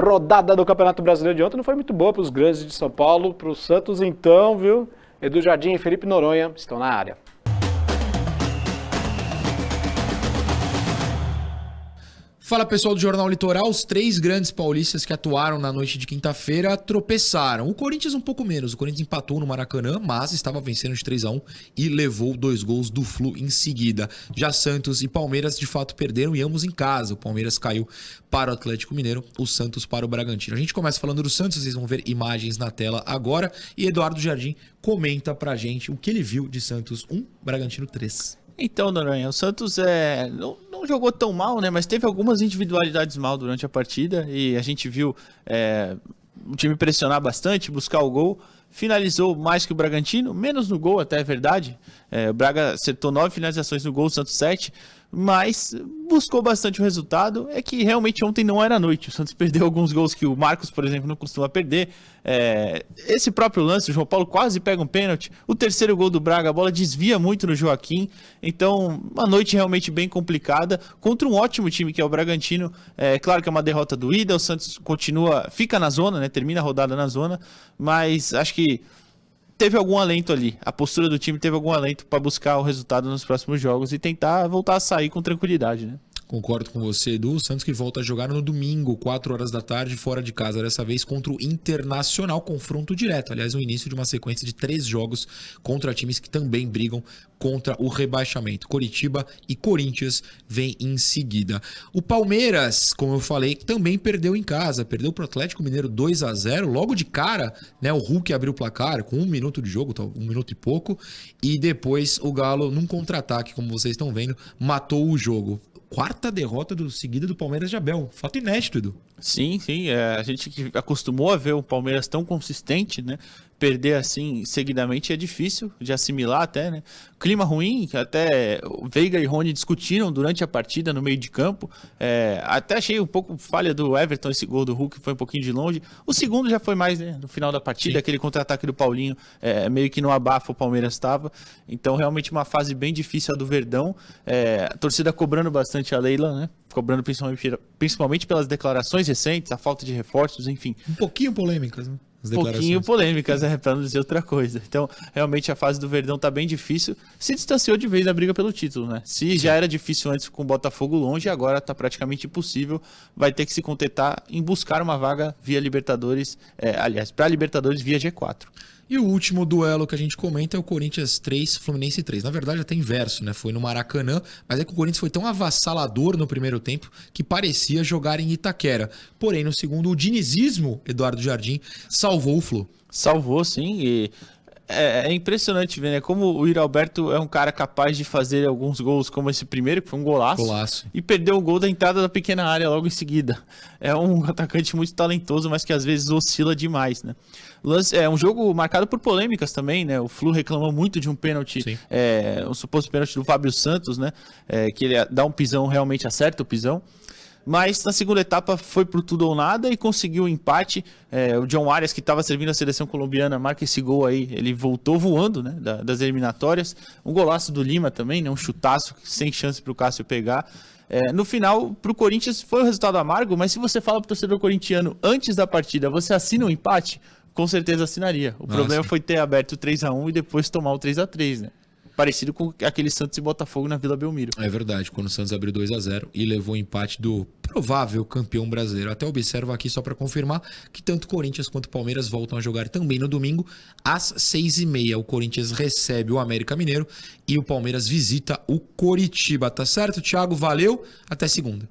rodada do Campeonato Brasileiro de ontem não foi muito boa para os grandes de São Paulo, para o Santos então, viu? Edu Jardim e Felipe Noronha estão na área. Fala pessoal do Jornal Litoral, os 3 grandes paulistas que atuaram na noite de quinta-feira tropeçaram. O Corinthians um pouco menos, o Corinthians empatou no Maracanã, mas estava vencendo de 3-1 e levou 2 gols do Flu em seguida. Já Santos e Palmeiras de fato perderam e ambos em casa. O Palmeiras caiu para o Atlético Mineiro, o Santos para o Bragantino. A gente começa falando do Santos, vocês vão ver imagens na tela agora e Eduardo Jardim comenta pra gente o que ele viu de Santos 1, Bragantino 3. Então, Noronha, o Santos não jogou tão mal, né? Mas teve algumas individualidades mal durante a partida e a gente viu o time pressionar bastante, buscar o gol. Finalizou mais que o Bragantino, menos no gol, até é verdade. O Braga acertou 9 finalizações no gol, o Santos 7, mas buscou bastante o resultado. É que realmente ontem não era noite. O Santos perdeu alguns gols que o Marcos, por exemplo, não costuma perder. Esse próprio lance, o João Paulo quase pega um pênalti. O terceiro gol do Braga, a bola desvia muito no Joaquim. Então, uma noite realmente bem complicada contra um ótimo time que é o Bragantino. Claro que é uma derrota doída, o Santos fica na zona, né? Termina a rodada na zona, mas acho que teve algum alento ali. A postura do time teve algum alento para buscar o resultado nos próximos jogos e tentar voltar a sair com tranquilidade, né? Concordo com você, Edu. O Santos que volta a jogar no domingo, 4 horas da tarde, fora de casa. Dessa vez contra o Internacional, confronto direto. Aliás, o início de uma sequência de 3 jogos contra times que também brigam contra o rebaixamento. Coritiba e Corinthians vêm em seguida. O Palmeiras, como eu falei, também perdeu em casa. Perdeu para o Atlético Mineiro 2-0. Logo de cara, né, o Hulk abriu o placar com 1 minuto de jogo, 1 minuto e pouco. E depois o Galo, num contra-ataque, como vocês estão vendo, matou o jogo. 4ª derrota seguida do Palmeiras de Abel. Fato inédito, Edu. Sim. A gente que acostumou a ver o Palmeiras tão consistente, né? Perder assim seguidamente é difícil de assimilar até, né? Clima ruim, que até Veiga e Rony discutiram durante a partida no meio de campo. Até achei um pouco falha do Everton, esse gol do Hulk foi um pouquinho de longe. O segundo já foi mais, né, no final da partida, sim. Aquele contra-ataque do Paulinho, meio que no abafa o Palmeiras estava. Então realmente uma fase bem difícil a do Verdão. A torcida cobrando bastante a Leila, né? Cobrando principalmente pelas declarações recentes, a falta de reforços, enfim. Um pouquinho polêmicas, né? Um pouquinho polêmicas, para não dizer outra coisa. Então, realmente a fase do Verdão tá bem difícil. Se distanciou de vez da briga pelo título, né? Se já era difícil antes com o Botafogo longe, agora tá praticamente impossível. Vai ter que se contentar em buscar uma vaga via Libertadores, para Libertadores via G4. E o último duelo que a gente comenta é o Corinthians 3, Fluminense 3. Na verdade, até inverso, né? Foi no Maracanã, mas é que o Corinthians foi tão avassalador no primeiro tempo que parecia jogar em Itaquera. Porém, no segundo, o dinizismo, Eduardo Jardim, salvou o Flu. Salvou, sim, e é impressionante ver, né? Como o Yuri Alberto é um cara capaz de fazer alguns gols, como esse primeiro, que foi um golaço. E perdeu o gol da entrada da pequena área logo em seguida. É um atacante muito talentoso, mas que às vezes oscila demais, né? É um jogo marcado por polêmicas também, né? O Flu reclamou muito de um pênalti, um suposto pênalti do Fábio Santos, né? Que ele dá um pisão, realmente acerta o pisão. Mas na segunda etapa foi por tudo ou nada e conseguiu o empate. O John Arias, que estava servindo a seleção colombiana, marca esse gol aí. Ele voltou voando, né, das eliminatórias. Um golaço do Lima também, né, um chutaço sem chance para o Cássio pegar. No final, para o Corinthians foi um resultado amargo, mas se você fala para o torcedor corintiano antes da partida, você assina um empate? Com certeza assinaria. O problema foi ter aberto o 3-1 e depois tomar o 3-3, né? Parecido com aquele Santos e Botafogo na Vila Belmiro. É verdade, quando o Santos abriu 2-0 e levou o empate do provável campeão brasileiro. Até observo aqui só para confirmar que tanto Corinthians quanto Palmeiras voltam a jogar também no domingo às 6h30. O Corinthians recebe o América Mineiro e o Palmeiras visita o Coritiba. Tá certo, Thiago? Valeu, até segunda.